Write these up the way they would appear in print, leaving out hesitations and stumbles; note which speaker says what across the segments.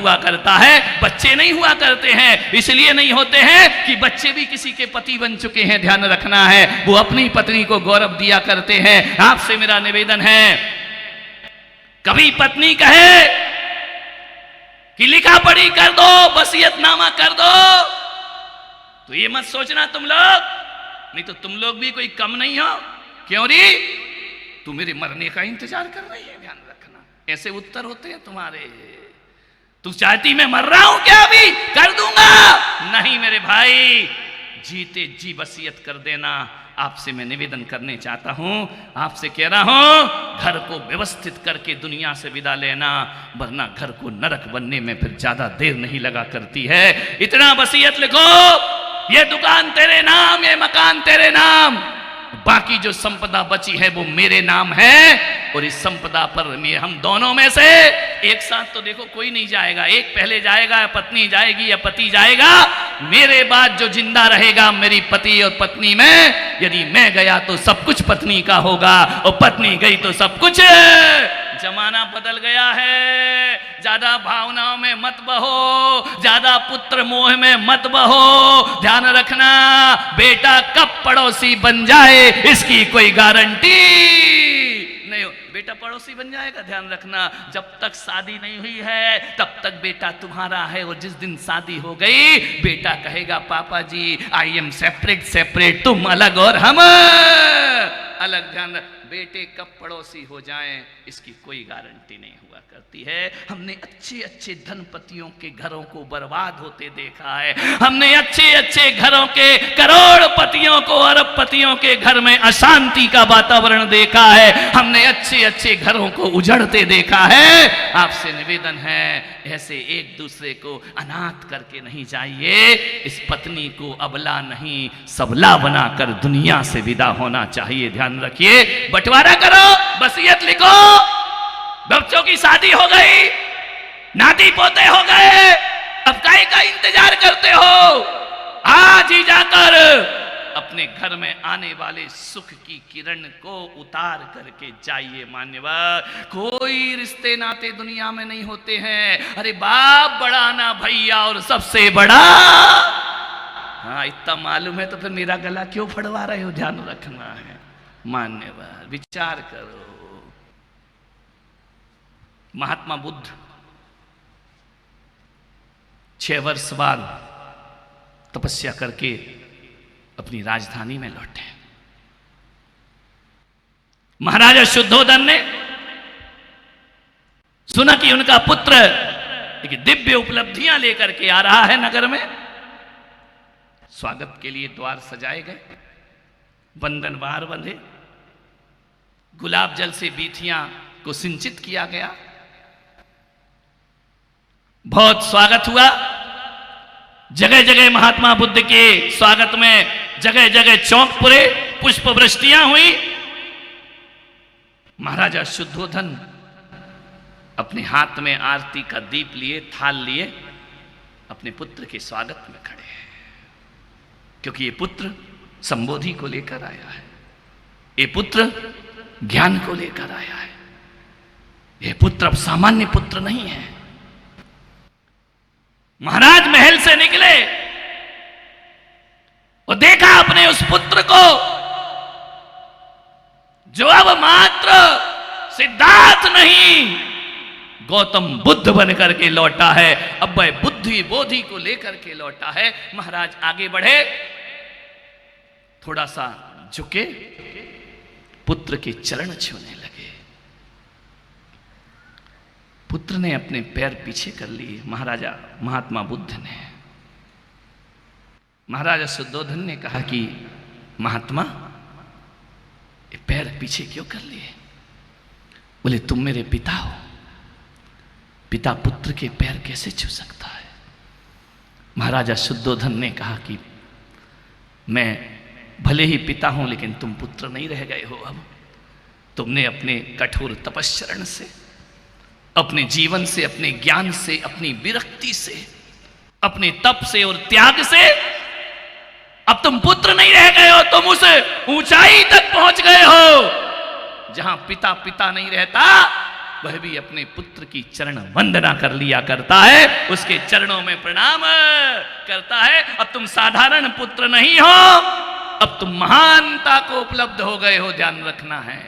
Speaker 1: हुआ करता है, बच्चे नहीं हुआ करते हैं। इसलिए नहीं होते हैं कि बच्चे भी किसी के पति बन चुके हैं, ध्यान रखना है। वो अपनी पत्नी को गौरव दिया करते हैं। आपसे मेरा निवेदन है, कभी पत्नी कहे कि लिखा पढ़ी कर दो, वसीयतनामा कर दो, तो ये मत सोचना तुम लोग, नहीं तो तुम लोग भी कोई कम नहीं हो। क्यों री? तू मेरे मरने का इंतजार कर रही है, ध्यान रखना। ऐसे उत्तर होते हैं तुम्हारे। तू चाहती मैं मर रहा हूं क्या? अभी कर दूंगा। नहीं मेरे भाई, जीते जी वसीयत कर देना। आपसे मैं निवेदन करने चाहता हूं, आपसे कह रहा हूं, घर को व्यवस्थित करके दुनिया से विदा लेना, वरना घर को नरक बनने में फिर ज्यादा देर नहीं लगा करती है। इतना वसीयत लिखो, ये दुकान तेरे नाम, ये मकान तेरे नाम, बाकी जो संपदा बची है वो मेरे नाम है। और इस संपदा पर हम दोनों में से एक साथ तो देखो कोई नहीं जाएगा, एक पहले जाएगा, या पत्नी जाएगी या पति जाएगा। मेरे बाद जो जिंदा रहेगा मेरी पति और पत्नी में, यदि मैं गया तो सब कुछ पत्नी का होगा, और पत्नी गई तो सब कुछ। जमाना बदल गया है, ज्यादा भावनाओं में मत बहो, ज्यादा पुत्र मोह में मत बहो। ध्यान रखना, बेटा कब पड़ोसी बन जाए इसकी कोई गारंटी नहीं हो। बेटा पड़ोसी बन जाएगा, ध्यान रखना। जब तक शादी नहीं हुई है तब तक बेटा तुम्हारा है, और जिस दिन शादी हो गई बेटा कहेगा पापा जी आई एम सेपरेट सेपरेट, तुम अलग और हम अलग। ध्यान रख, बेटे कब पड़ोसी हो जाएं इसकी कोई गारंटी नहीं हुआ करती है। हमने अच्छे अच्छे धनपतियों के घरों को बर्बाद होते देखा है। हमने अच्छे अच्छे घरों के करोड़पतियों को, अरबपतियों के घर में अशांति का वातावरण देखा है। हमने अच्छे अच्छे घरों को उजड़ते देखा है। आपसे निवेदन है, ऐसे एक दूसरे को अनाथ करके नहीं जाइए। इस पत्नी को अबला नहीं सबला बनाकर दुनिया से विदा होना चाहिए। ध्यान रखिए, बंटवारा करो, वसीयत लिखो। बच्चों की शादी हो गई, नाती पोते हो गए, अब काहे का इंतजार करते हो? आज ही जाकर अपने घर में आने वाले सुख की किरण को उतार करके जाइए। मान्यवर, कोई रिश्ते नाते दुनिया में नहीं होते हैं। अरे बाप बड़ा ना भैया और सबसे बड़ा। हाँ, इतना मालूम है तो फिर मेरा गला क्यों फड़वा रहे हो? ध्यान रखना है। मान्यवर, विचार करो। महात्मा बुद्ध 6 वर्ष बाद तपस्या करके अपनी राजधानी में लौटे। महाराजा शुद्धोधन ने सुना कि उनका पुत्र एक दिव्य उपलब्धियां लेकर के आ रहा है नगर में। स्वागत के लिए द्वार सजाए गए, बंधन बाहर बंधे, गुलाब जल से बीथियां को सिंचित किया गया। बहुत स्वागत हुआ। जगह जगह महात्मा बुद्ध के स्वागत में जगह जगह चौक पुरे, पुष्प वृष्टियां हुई। महाराजा शुद्धोधन अपने हाथ में आरती का दीप लिए, थाल लिए, अपने पुत्र के स्वागत में खड़े हैं, क्योंकि ये पुत्र संबोधि को लेकर आया है, ये पुत्र ज्ञान को लेकर आया है। ये पुत्र अब सामान्य पुत्र नहीं है। महाराज महल से निकले और देखा अपने उस पुत्र को जो अब मात्र सिद्धार्थ नहीं गौतम बुद्ध बन करके लौटा है। अब वह बुद्धि बोधि को लेकर के लौटा है। महाराज आगे बढ़े, थोड़ा सा झुके, पुत्र के चरण छूने लगे। पुत्र ने अपने पैर पीछे कर लिए, महाराजा महात्मा बुद्ध ने। महाराजा शुद्धोधन ने कहा कि महात्मा ये पैर पीछे क्यों कर लिए? बोले तुम मेरे पिता हो, पिता पुत्र के पैर कैसे छू सकता है? महाराजा शुद्धोधन ने कहा कि मैं भले ही पिता हूं लेकिन तुम पुत्र नहीं रह गए हो। अब तुमने अपने कठोर तपश्चरण से, अपने जीवन से, अपने ज्ञान से, अपनी विरक्ति से, अपने तप से और त्याग से अब तुम पुत्र नहीं रह गए हो। तुम उस ऊंचाई तक पहुंच गए हो जहां पिता पिता नहीं रहता, वह भी अपने पुत्र की चरण वंदना कर लिया करता है, उसके चरणों में प्रणाम करता है। अब तुम साधारण पुत्र नहीं हो, अब तुम महानता को उपलब्ध हो गए हो, ध्यान रखना है।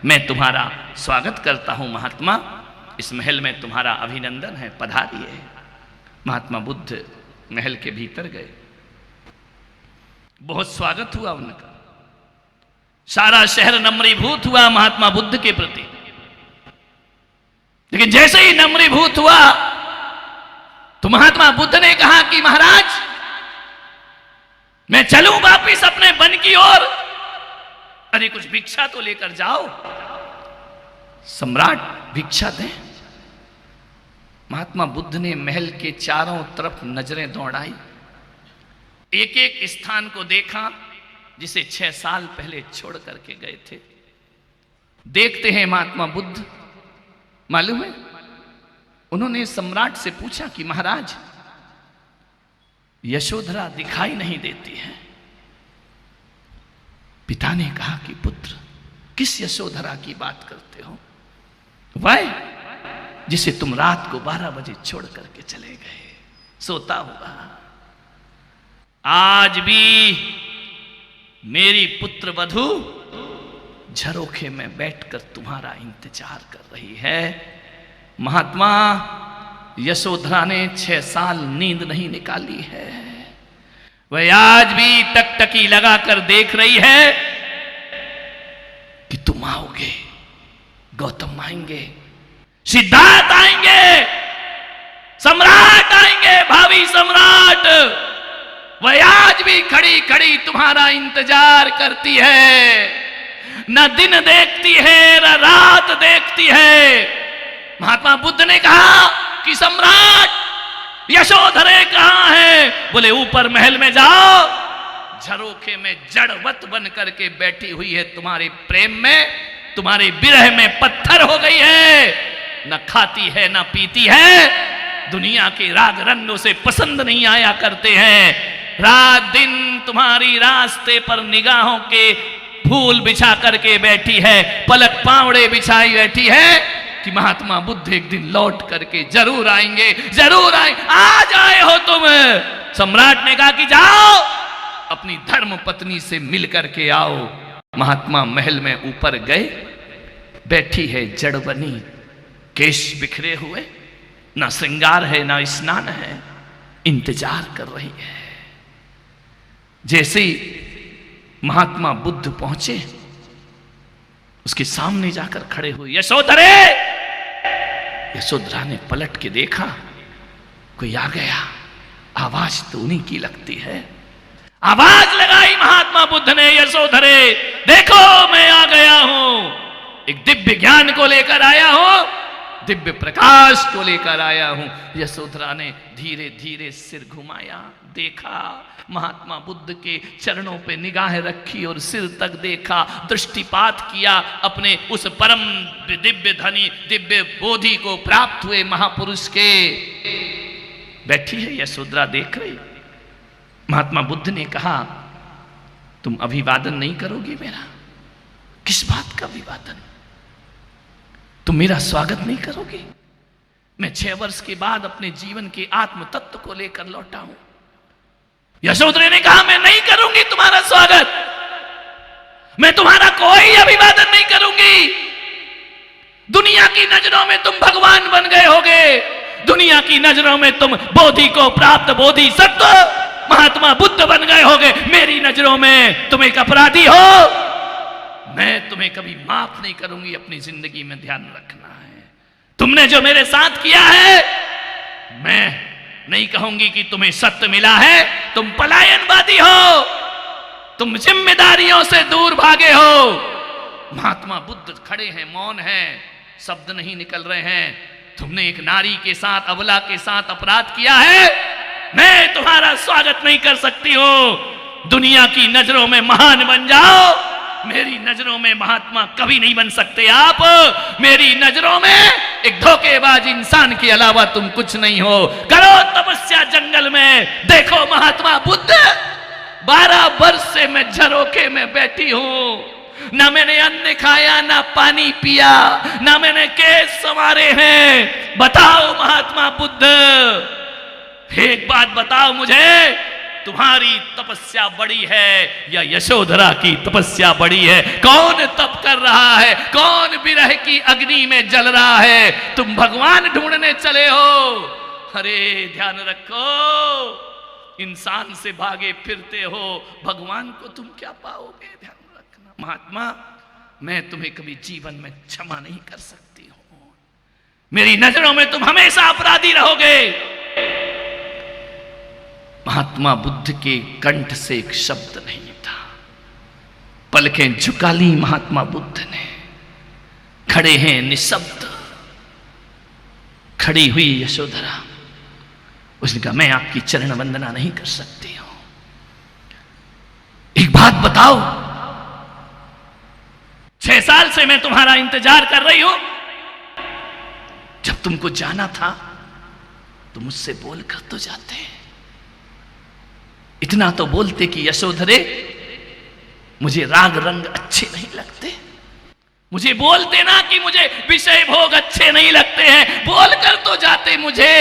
Speaker 1: मैं तुम्हारा स्वागत करता हूं महात्मा, इस महल में तुम्हारा अभिनंदन है, पधारिए। महात्मा बुद्ध महल के भीतर गए, बहुत स्वागत हुआ उनका, सारा शहर नम्रीभूत हुआ महात्मा बुद्ध के प्रति। लेकिन जैसे ही नम्रीभूत हुआ तो महात्मा बुद्ध ने कहा कि महाराज, मैं चलूं वापिस अपने वन की ओर? अरे कुछ भिक्षा तो लेकर जाओ। सम्राट भिक्षा दें। महात्मा बुद्ध ने महल के चारों तरफ नजरें दौड़ाई, एक एक स्थान को देखा जिसे 6 साल पहले छोड़ करके गए थे। देखते हैं महात्मा बुद्ध, मालूम है उन्होंने सम्राट से पूछा कि महाराज, यशोधरा दिखाई नहीं देती है। पिता ने कहा कि पुत्र, किस यशोधरा की बात करते हो? वह जिसे तुम रात को 12 बजे छोड़ करके चले गए, सोता हुआ। आज भी मेरी पुत्र वधू झरोखे में बैठकर तुम्हारा इंतजार कर रही है। महात्मा, यशोधरा ने 6 साल नींद नहीं निकाली है, वह आज भी टकटकी लगाकर देख रही है कि तुम आओगे, गौतम आएंगे, सिद्धार्थ आएंगे, सम्राट आएंगे, भावी सम्राट। वह आज भी खड़ी खड़ी तुम्हारा इंतजार करती है, न दिन देखती है न रात देखती है। महात्मा बुद्ध ने कहा कि सम्राट, यशोधरे कहां है? बोले ऊपर महल में जाओ, झरोखे में जड़वत बन करके बैठी हुई है, तुम्हारे प्रेम में, तुम्हारे विरह में पत्थर हो गई है, न खाती है न पीती है, दुनिया के राग रंगों से पसंद नहीं आया करते हैं। रात दिन तुम्हारी रास्ते पर निगाहों के फूल बिछा करके बैठी है, पलक पावड़े बिछाई बैठी है कि महात्मा बुद्ध एक दिन लौट करके जरूर आएंगे, जरूर आए। आज आए हो तुम। सम्राट ने कहा कि जाओ अपनी धर्म पत्नी से मिल करके आओ। महात्मा महल में ऊपर गए, बैठी है जड़ बनी, केश बिखरे हुए, ना श्रृंगार है ना स्नान है, इंतजार कर रही है। जैसे महात्मा बुद्ध पहुंचे, उसके सामने जाकर खड़े हुए, यशोधरे। यशोधरा ने पलट के देखा, कोई आ गया, आवाज तो उन्हीं की लगती है। आवाज लगाई महात्मा बुद्ध ने, यशोधरे देखो मैं आ गया हूं, एक दिव्य ज्ञान को लेकर आया हूं, दिव्य प्रकाश को लेकर आया हूं। यशोधरा ने धीरे धीरे सिर घुमाया, देखा, महात्मा बुद्ध के चरणों पे निगाह रखी और सिर तक देखा, दृष्टिपात किया अपने उस परम दिव्य धनी, दिव्य बोधि को प्राप्त हुए महापुरुष के। बैठी है यशोधरा, देख रही। महात्मा बुद्ध ने कहा, तुम अभिवादन नहीं करोगी मेरा? किस बात का अभिवादन? तुम मेरा स्वागत नहीं करोगे? मैं 6 वर्ष के बाद अपने जीवन के आत्म तत्व को लेकर लौटा हूं। यशोधरा ने कहा, मैं नहीं करूंगी तुम्हारा स्वागत, मैं तुम्हारा कोई अभिवादन नहीं करूंगी। दुनिया की नजरों में तुम भगवान बन गए होगे, दुनिया की नजरों में तुम बोधि को प्राप्त बोधि सत्व महात्मा बुद्ध बन गए होगे, मेरी नजरों में तुम एक अपराधी हो। मैं तुम्हें कभी माफ नहीं करूंगी, अपनी जिंदगी में ध्यान रखना है। तुमने जो मेरे साथ किया है, मैं नहीं कहूंगी कि तुम्हें सत्य मिला है, तुम पलायनवादी हो, तुम जिम्मेदारियों से दूर भागे हो। महात्मा बुद्ध खड़े हैं, मौन हैं, शब्द नहीं निकल रहे हैं। तुमने एक नारी के साथ, अबला के साथ अपराध किया है, मैं तुम्हारा स्वागत नहीं कर सकती हूं। दुनिया की नजरों में महान बन जाओ, मेरी नजरों में महात्मा कभी नहीं बन सकते आप। मेरी नजरों में एक धोखेबाज इंसान के अलावा तुम कुछ नहीं हो। करो तपस्या जंगल में, देखो महात्मा बुद्ध, 12 वर्ष से मैं झरोखे में बैठी हूं, ना मैंने अन्न खाया, ना पानी पिया, ना मैंने केस संवारे हैं। बताओ महात्मा बुद्ध, एक बात बताओ मुझे, तुम्हारी तपस्या बड़ी है या यशोधरा की तपस्या बड़ी है? कौन तप कर रहा है? कौन विरह की अग्नि में जल रहा है? तुम भगवान ढूंढने चले हो। अरे ध्यान रखो, इंसान से भागे फिरते हो, भगवान को तुम क्या पाओगे? ध्यान रखना महात्मा, मैं तुम्हें कभी जीवन में क्षमा नहीं कर सकती हूं। मेरी नजरों में तुम हमेशा अपराधी रहोगे। महात्मा बुद्ध के कंठ से एक शब्द नहीं था। पलकें झुका ली महात्मा बुद्ध ने, खड़े हैं निशब्द। खड़ी हुई यशोधरा, उसने कहा मैं आपकी चरण वंदना नहीं कर सकती हूं। एक बात बताओ, 6 साल से मैं तुम्हारा इंतजार कर रही हूं। जब तुमको जाना था तो मुझसे बोल कर तो जाते, इतना तो बोलते कि यशोधरे मुझे राग रंग अच्छे नहीं लगते। मुझे बोलते ना कि मुझे विषय भोग अच्छे नहीं लगते हैं, बोल कर तो जाते मुझे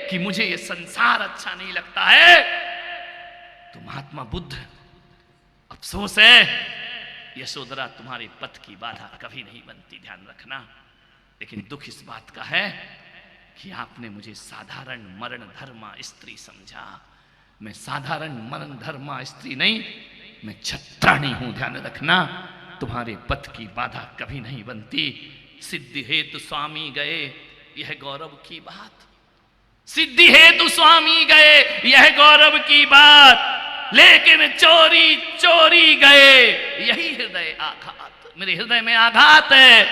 Speaker 1: कि मुझे ये संसार अच्छा नहीं लगता है। तो महात्मा बुद्ध, अफसोस है, यशोधरा तुम्हारे पथ की बाधा कभी नहीं बनती, ध्यान रखना। लेकिन दुख इस बात का है कि आपने मुझे साधारण मरण धर्मा स्त्री समझा। मैं साधारण मरण धर्मा स्त्री नहीं, मैं छत्राणी हूं, ध्यान रखना। तुम्हारे पथ की बाधा कभी नहीं बनती। सिद्धि हेतु स्वामी गए, यह गौरव की बात। सिद्धि हेतु स्वामी गए, यह गौरव की बात। लेकिन चोरी चोरी गए, यही हृदय आघात। मेरे हृदय में आघात है,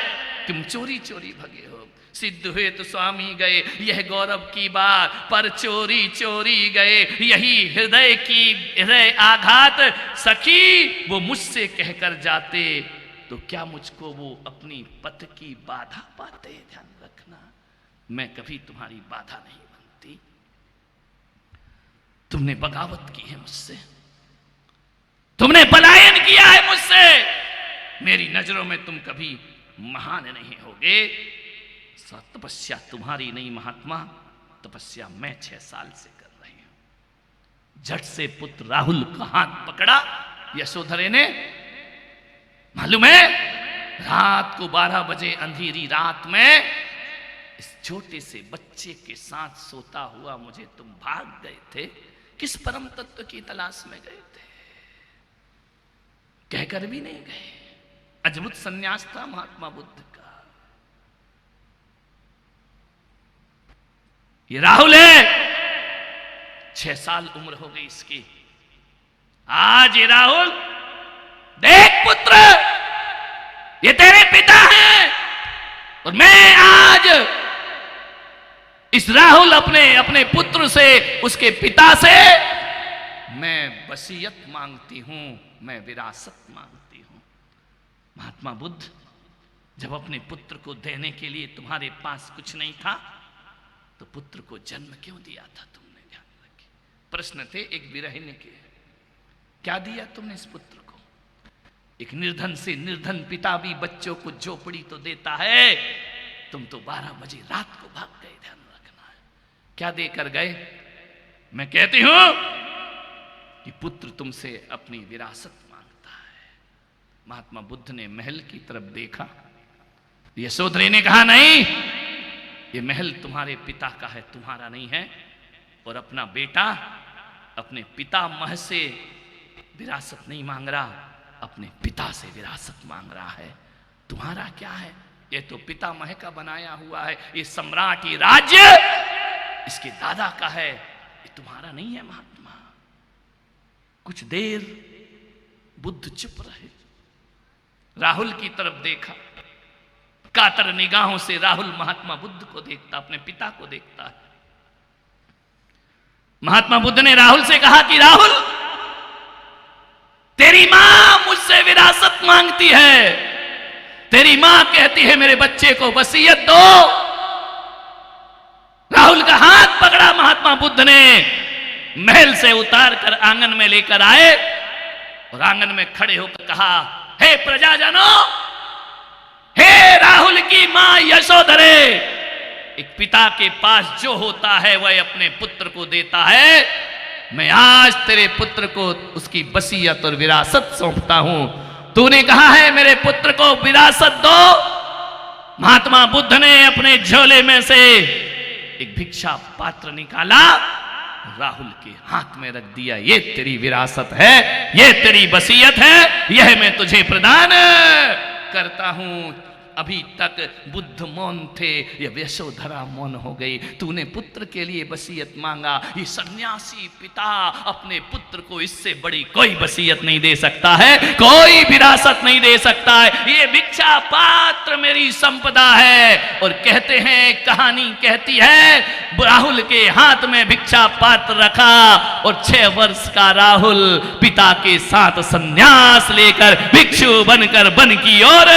Speaker 1: तुम चोरी चोरी भगे हो। सिद्ध हुए तो स्वामी गए, यह गौरव की बात, पर चोरी चोरी गए, यही हृदय आघात। सखी वो मुझसे कहकर जाते तो क्या मुझको वो अपनी पथ की बाधा पाते? ध्यान रखना, मैं कभी तुम्हारी बाधा नहीं बनती। तुमने बगावत की है मुझसे, तुमने पलायन किया है मुझसे। मेरी नजरों में तुम कभी महान नहीं होगे। तपस्या तुम्हारी नहीं महात्मा, तपस्या मैं 6 साल से कर रही हूं। झट से पुत्र राहुल का हाथ पकड़ा यशोधरे ने। मालूम है, रात को 12 बजे अंधेरी रात में इस छोटे से बच्चे के साथ सोता हुआ मुझे तुम भाग गए थे। किस परम तत्व की तलाश में गए थे? कहकर भी नहीं गए। अद्भुत संन्यास था महात्मा बुद्ध का। ये राहुल है, 6 साल उम्र हो गई इसकी। आज ये राहुल, देख पुत्र, ये तेरे पिता हैं। और मैं आज इस राहुल अपने पुत्र से, उसके पिता से मैं वसीयत मांगती हूं, मैं विरासत मांगती हूं। महात्मा बुद्ध, जब अपने पुत्र को देने के लिए तुम्हारे पास कुछ नहीं था तो पुत्र को जन्म क्यों दिया था तुमने? ध्यान रखिए, प्रश्न थे एक विरहिणी के। क्या दिया तुमने इस पुत्र को? एक निर्धन से निर्धन पिता भी बच्चों को झोपड़ी तो देता है। तुम तो 12 बजे रात को भाग गए, ध्यान रखना है। क्या देकर गए? मैं कहती हूं कि पुत्र तुमसे अपनी विरासत मांगता है। महात्मा बुद्ध ने महल की तरफ देखा। यशोधरी ने कहा नहीं, ये महल तुम्हारे पिता का है, तुम्हारा नहीं है। और अपना बेटा अपने पितामह से विरासत नहीं मांग रहा, अपने पिता से विरासत मांग रहा है। तुम्हारा क्या है? ये तो पितामह का बनाया हुआ है। ये सम्राट, ये राज्य इसके दादा का है, ये तुम्हारा नहीं है। महात्मा, कुछ देर बुद्ध चुप रहे। राहुल की तरफ देखा। कातर निगाहों से राहुल महात्मा बुद्ध को देखता, अपने पिता को देखता है। महात्मा बुद्ध ने राहुल से कहा कि राहुल, तेरी मां मुझसे विरासत मांगती है। तेरी मां कहती है मेरे बच्चे को वसीयत दो। राहुल का हाथ पकड़ा महात्मा बुद्ध ने, महल से उतार कर आंगन में लेकर आए और आंगन में खड़े होकर कहा हे प्रजाजनों, हे राहुल की मां यशोधरे, एक पिता के पास जो होता है वह अपने पुत्र को देता है। मैं आज तेरे पुत्र को उसकी वसीयत और विरासत सौंपता हूं। तूने कहा है मेरे पुत्र को विरासत दो। महात्मा बुद्ध ने अपने झोले में से एक भिक्षा पात्र निकाला, राहुल के हाथ में रख दिया। ये तेरी विरासत है, ये तेरी वसीयत है, यह मैं तुझे प्रदान करता हूं। अभी तक बुद्ध मौन थे, ये यशोधरा मौन हो गई। तूने पुत्र के लिए वसीयत मांगा, ये सन्यासी पिता अपने पुत्र को इससे बड़ी कोई वसीयत नहीं दे सकता है, कोई विरासत नहीं दे सकता है। ये भिक्षा पात्र मेरी संपदा है। और कहते हैं, कहानी कहती है, राहुल के हाथ में भिक्षा पात्र रखा और 6 वर्ष का राहुल पिता के साथ सन्यास लेकर भिक्षु बनकर वन की ओर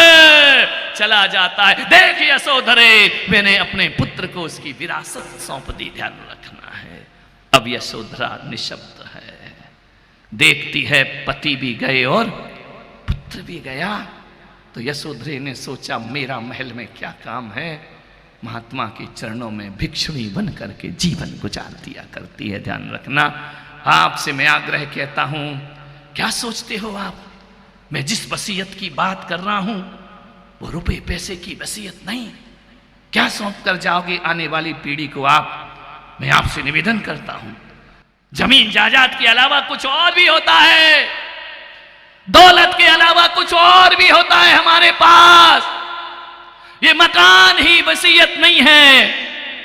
Speaker 1: चला जाता है। देख यशोधरे, मैंने अपने पुत्र को उसकी विरासत सौंप दी, ध्यान रखना है। अब यशोधरा निशब्द है, देखती है पति भी गए और पुत्र भी गया। तो यशोधरे ने सोचा, मेरा महल में क्या काम है। महात्मा के चरणों में भिक्षुणी बन करके जीवन गुजार दिया करती है। ध्यान रखना, आपसे मैं आग्रह कहता हूं, क्या सोचते हो आप, मैं जिस वसीयत की बात कर रहा हूं वो रुपए पैसे की वसीयत नहीं। क्या सौंप कर जाओगे आने वाली पीढ़ी को आप? मैं आपसे निवेदन करता हूं, जमीन जायदाद के अलावा कुछ और भी होता है, दौलत के अलावा कुछ और भी होता है हमारे पास। ये मकान ही वसीयत नहीं है,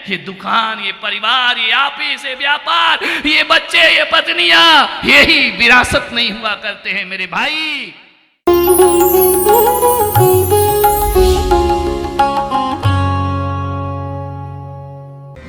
Speaker 1: ये दुकान, ये परिवार, ये ऑफिस, ये व्यापार, ये बच्चे, ये पत्नियां, यही विरासत नहीं हुआ करते हैं मेरे भाई।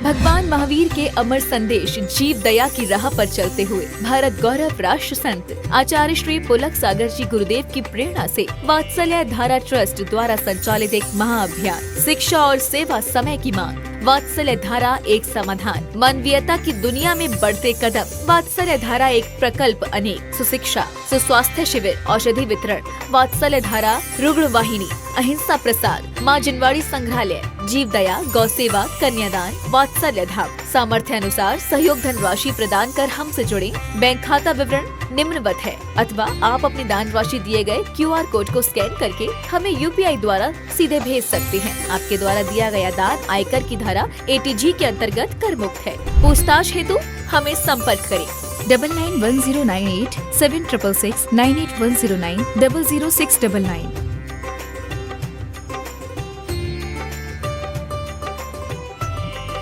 Speaker 2: भगवान महावीर के अमर संदेश जीव दया की राह पर चलते हुए भारत गौरव राष्ट्र संत आचार्य श्री पुलक सागर जी गुरुदेव की प्रेरणा से वात्सल्य धारा ट्रस्ट द्वारा संचालित एक महाअभियान, शिक्षा और सेवा समय की मांग। वात्सल्य धारा एक समाधान, मानवीयता की दुनिया में बढ़ते कदम। वात्सल्य धारा एक प्रकल्प अनेक, सुशिक्षा, सुस्वास्थ्य शिविर, औषधि वितरण। वात्सल्य धारा रुग्ण वाहिनी, अहिंसा प्रसाद, माँ जिनवाड़ी संग्रहालय, जीव दया, गौ सेवा, कन्यादान, वात्सल्य धाम। सामर्थ्य अनुसार सहयोग धनराशि प्रदान कर हमसे जुड़े। बैंक खाता विवरण निम्नवत है, अथवा आप अपनी दान राशि दिए गए QR कोड को स्कैन करके हमें UPI द्वारा सीधे भेज सकते हैं। आपके द्वारा दिया गया दान आयकर की धारा ATG के अंतर्गत कर मुक्त है। पूछताछ हेतु हमें संपर्क करें 991098 7666 98109 00699।